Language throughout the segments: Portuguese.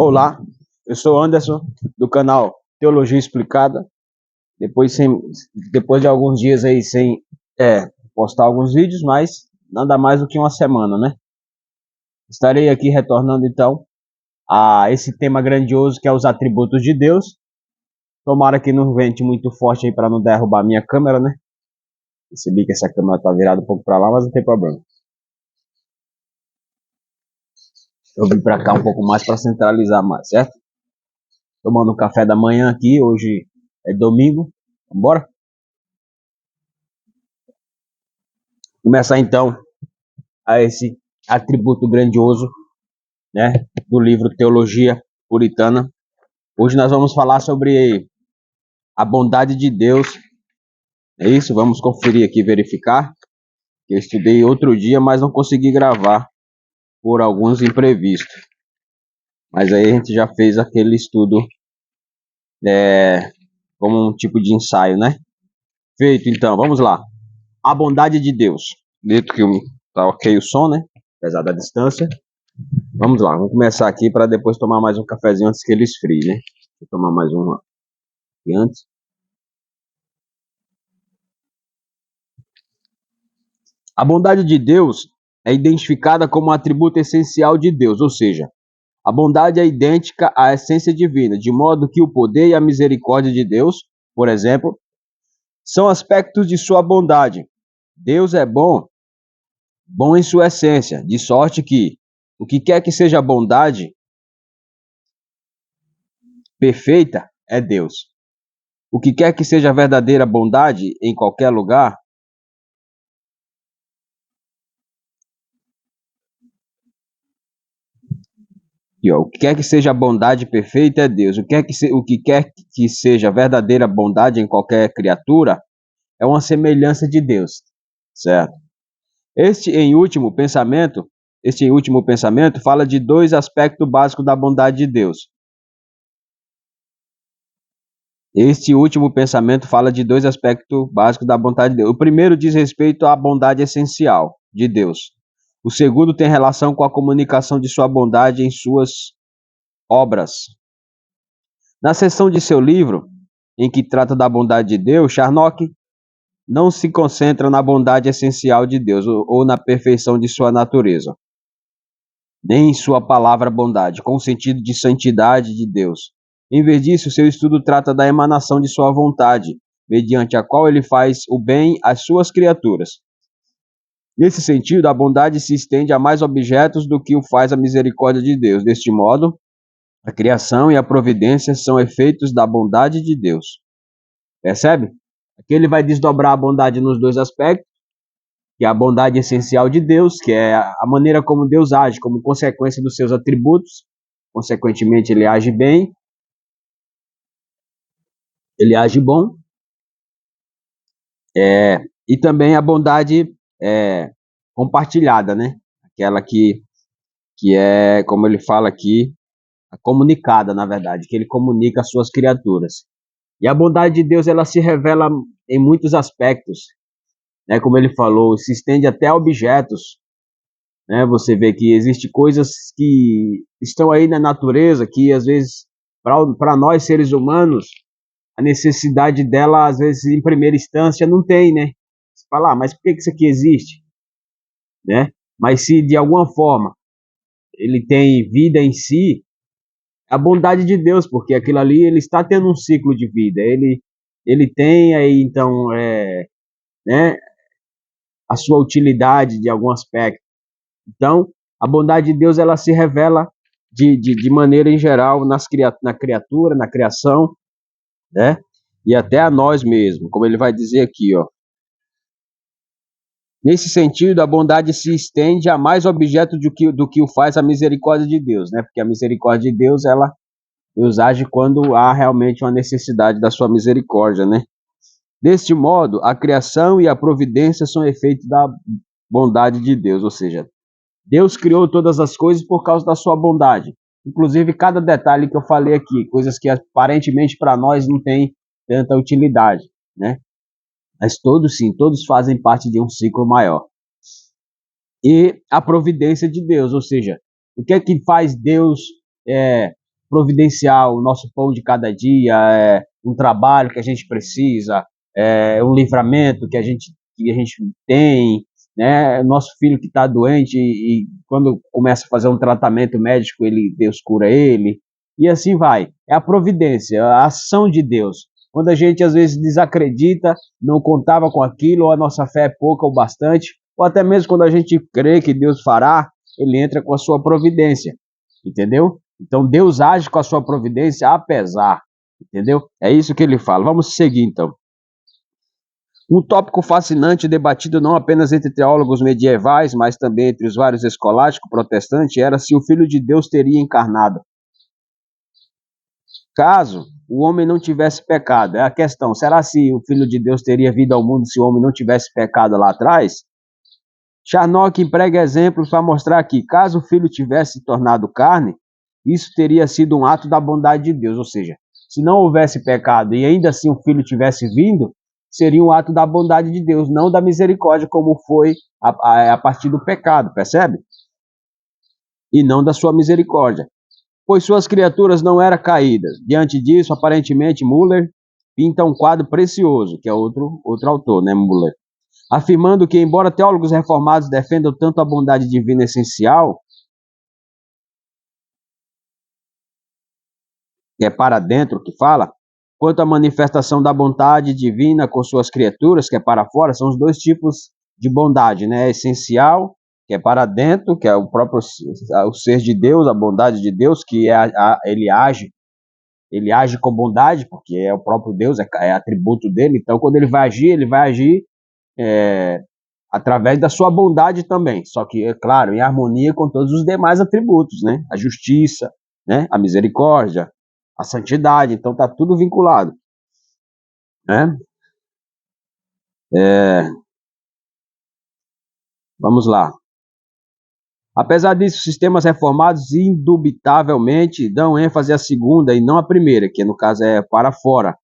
Olá, eu sou Anderson, do canal Teologia Explicada. Depois de alguns dias aí sem postar alguns vídeos, mas nada mais do que uma semana, né? Estarei aqui retornando então a esse tema grandioso que é os atributos de Deus. Tomara que não vente muito forte aí para não derrubar minha câmera, né? Percebi que essa câmera tá virada um pouco para lá, mas não tem problema. Eu vim para cá um pouco mais para centralizar mais, certo? Tomando um café da manhã aqui, hoje é domingo. Vambora? Começar então a esse atributo grandioso, né, do livro Teologia Puritana. Hoje nós vamos falar sobre a bondade de Deus. É isso, vamos conferir aqui, verificar. Eu estudei outro dia, mas não consegui gravar por alguns imprevistos. Mas aí a gente já fez aquele estudo como um tipo de ensaio, né? Feito, então, vamos lá. A bondade de Deus. Dito que tá ok o som, né? Apesar da distância. Vamos lá, vamos começar aqui para depois tomar mais um cafezinho antes que ele esfrie, né? Vou tomar mais um aqui antes. A bondade de Deus é identificada como um atributo essencial de Deus, ou seja, a bondade é idêntica à essência divina, de modo que o poder e a misericórdia de Deus, por exemplo, são aspectos de sua bondade. Deus é bom, bom em sua essência, de sorte que o que quer que seja bondade perfeita é Deus. O que quer que seja verdadeira bondade em qualquer lugar o que quer que seja bondade perfeita é Deus. O que quer que seja verdadeira bondade em qualquer criatura é uma semelhança de Deus, certo? Este em último pensamento fala de dois aspectos básicos da bondade de Deus. Este último pensamento fala de dois aspectos básicos da bondade de Deus. O primeiro diz respeito à bondade essencial de Deus. O segundo tem relação com a comunicação de sua bondade em suas obras. Na seção de seu livro, em que trata da bondade de Deus, Charnock não se concentra na bondade essencial de Deus ou na perfeição de sua natureza, nem em sua palavra bondade, com o sentido de santidade de Deus. Em vez disso, seu estudo trata da emanação de sua vontade, mediante a qual ele faz o bem às suas criaturas. Nesse sentido, a bondade se estende a mais objetos do que o faz a misericórdia de Deus. Deste modo, a criação e a providência são efeitos da bondade de Deus. Percebe? Aqui ele vai desdobrar a bondade nos dois aspectos, que é a bondade essencial de Deus, que é a maneira como Deus age, como consequência dos seus atributos. Consequentemente, ele age bem, ele age bom. E também a bondade compartilhada, né? Aquela que é, como ele fala aqui, a comunicada, na verdade, que ele comunica às suas criaturas. E a bondade de Deus, ela se revela em muitos aspectos, né? Como ele falou, se estende até a objetos, né? Você vê que existem coisas que estão aí na natureza, que às vezes, para nós seres humanos, a necessidade dela, às vezes, em primeira instância, não tem, né? Você fala, mas por que isso aqui existe? Né? Mas se de alguma forma ele tem vida em si, a bondade de Deus, porque aquilo ali ele está tendo um ciclo de vida, ele tem aí então né, a sua utilidade de algum aspecto. Então a bondade de Deus ela se revela de maneira em geral na criatura, na criação, né, e até a nós mesmos, como ele vai dizer aqui, ó. Nesse sentido, a bondade se estende a mais objeto do que o faz a misericórdia de Deus, né? Porque a misericórdia de Deus, Deus age quando há realmente uma necessidade da sua misericórdia, né? Deste modo, a criação e a providência são efeitos da bondade de Deus, ou seja, Deus criou todas as coisas por causa da sua bondade. Inclusive, cada detalhe que eu falei aqui, coisas que aparentemente para nós não tem tanta utilidade, né? Mas todos sim, todos fazem parte de um ciclo maior. E a providência de Deus, ou seja, o que é que faz Deus providenciar o nosso pão de cada dia, um trabalho que a gente precisa, um livramento que a gente tem, né? Nosso filho que está doente e quando começa a fazer um tratamento médico, Deus cura ele, e assim vai. É a providência, a ação de Deus. Quando a gente às vezes desacredita, não contava com aquilo, ou a nossa fé é pouca ou bastante, ou até mesmo quando a gente crê que Deus fará, ele entra com a sua providência, entendeu? Então Deus age com a sua providência apesar, entendeu? É isso que ele fala. Vamos seguir então. Um tópico fascinante debatido não apenas entre teólogos medievais, mas também entre os vários escolásticos protestantes era se o Filho de Deus teria encarnado. Caso o homem não tivesse pecado, é a questão, será se o Filho de Deus teria vindo ao mundo se o homem não tivesse pecado lá atrás? Charnock emprega exemplos para mostrar que, caso o Filho tivesse se tornado carne, isso teria sido um ato da bondade de Deus, ou seja, se não houvesse pecado e ainda assim o Filho tivesse vindo, seria um ato da bondade de Deus, não da misericórdia, como foi a partir do pecado, percebe? E não da sua misericórdia. Pois suas criaturas não eram caídas. Diante disso, aparentemente, Müller pinta um quadro precioso, que é outro autor, né, Müller, afirmando que, embora teólogos reformados defendam tanto a bondade divina essencial, que é para dentro que fala, quanto a manifestação da bondade divina com suas criaturas, que é para fora, são os dois tipos de bondade, né? Essencial, que é para dentro, que é o próprio o ser de Deus, a bondade de Deus, que ele age com bondade, porque é o próprio Deus, é atributo dele. Então, quando ele vai agir através da sua bondade também, só que, é claro, em harmonia com todos os demais atributos, né? A justiça, né? A misericórdia, a santidade, então está tudo vinculado, né? Vamos lá. Apesar disso, sistemas reformados indubitavelmente dão ênfase à segunda e não à primeira, que no caso é para fora,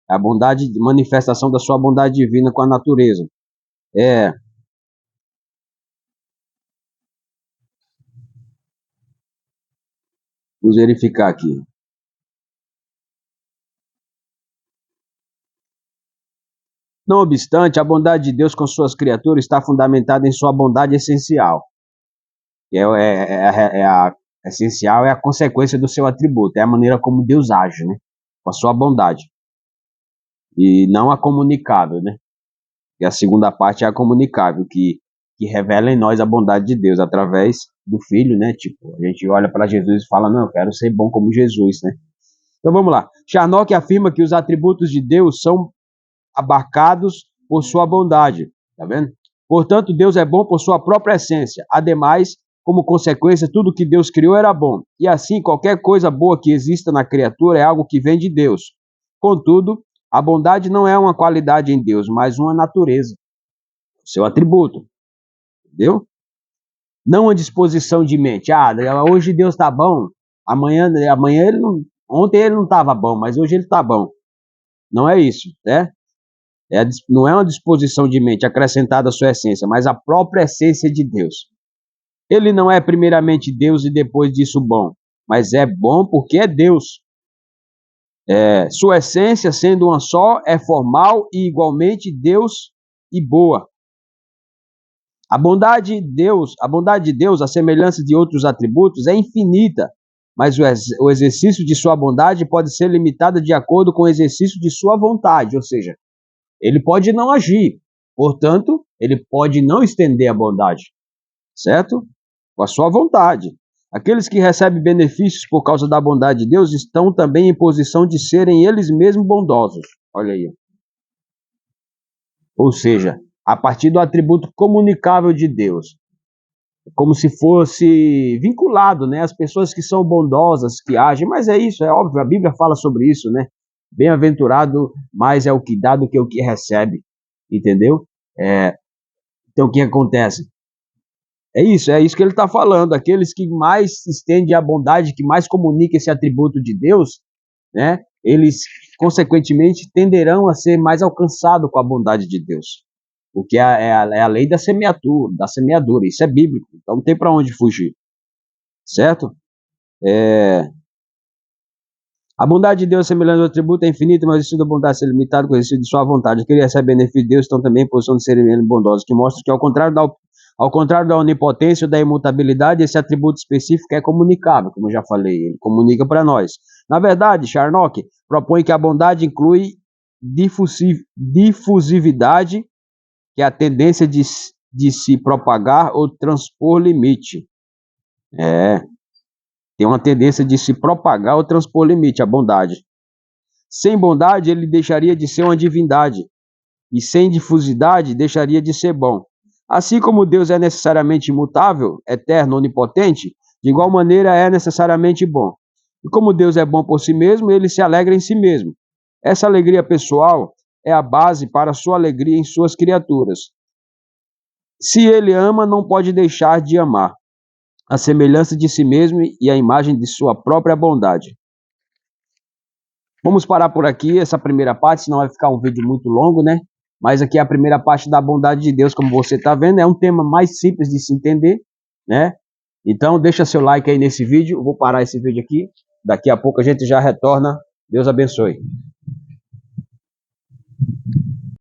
a bondade, manifestação da sua bondade divina com a natureza. Vamos verificar aqui. Não obstante, a bondade de Deus com suas criaturas está fundamentada em sua bondade essencial. Que a essencial é a consequência do seu atributo, é a maneira como Deus age, né? Com a sua bondade. E não a comunicável, né? E a segunda parte é a comunicável, que revela em nós a bondade de Deus através do Filho, né? Tipo, a gente olha para Jesus e fala, não, eu quero ser bom como Jesus, né? Então vamos lá. Charnock afirma que os atributos de Deus são abarcados por sua bondade, tá vendo? Portanto, Deus é bom por sua própria essência. Ademais, como consequência, tudo que Deus criou era bom. E assim, qualquer coisa boa que exista na criatura é algo que vem de Deus. Contudo, a bondade não é uma qualidade em Deus, mas uma natureza, seu atributo, entendeu? Não uma disposição de mente. Ah, hoje Deus está bom, amanhã ele não, ontem ele não estava bom, mas hoje ele está bom. Não é isso, né? Não é uma disposição de mente acrescentada à sua essência, mas a própria essência de Deus. Ele não é primeiramente Deus e depois disso bom, mas é bom porque é Deus. Sua essência, sendo uma só, é formal e igualmente Deus e boa. A bondade de Deus, a semelhança de outros atributos, é infinita, mas o exercício de sua bondade pode ser limitado de acordo com o exercício de sua vontade, ou seja, ele pode não agir, portanto, ele pode não estender a bondade, certo? Com a sua vontade. Aqueles que recebem benefícios por causa da bondade de Deus estão também em posição de serem eles mesmos bondosos. Olha aí. Ou seja, a partir do atributo comunicável de Deus, como se fosse vinculado, né? As pessoas que são bondosas, que agem, mas é isso, é óbvio, a Bíblia fala sobre isso, né? Bem-aventurado mais é o que dá do que o que recebe, entendeu? Então o que acontece? É isso que ele está falando. Aqueles que mais estendem a bondade, que mais comunicam esse atributo de Deus, né? Eles, consequentemente, tenderão a ser mais alcançados com a bondade de Deus. Porque é a lei da semeadura. Isso é bíblico. Então não tem para onde fugir. Certo? A bondade de Deus, semelhante ao atributo, é infinita, mas o exercício da bondade é limitado com o exercício de sua vontade. Aquele que recebe benefício de Deus estão também em posição de serem bondosos, que mostra que, ao contrário da onipotência ou da imutabilidade, esse atributo específico é comunicável, como eu já falei, ele comunica para nós. Na verdade, Charnock propõe que a bondade inclui difusividade, que é a tendência de se propagar ou transpor limite. Tem uma tendência de se propagar ou transpor limite, a bondade. Sem bondade, ele deixaria de ser uma divindade. E sem difusidade, deixaria de ser bom. Assim como Deus é necessariamente imutável, eterno, onipotente, de igual maneira é necessariamente bom. E como Deus é bom por si mesmo, ele se alegra em si mesmo. Essa alegria pessoal é a base para a sua alegria em suas criaturas. Se ele ama, não pode deixar de amar, a semelhança de si mesmo e a imagem de sua própria bondade. Vamos parar por aqui, essa primeira parte, senão vai ficar um vídeo muito longo, né? Mas aqui é a primeira parte da bondade de Deus, como você está vendo, é um tema mais simples de se entender, né? Então deixa seu like aí nesse vídeo, eu vou parar esse vídeo aqui, daqui a pouco a gente já retorna, Deus abençoe.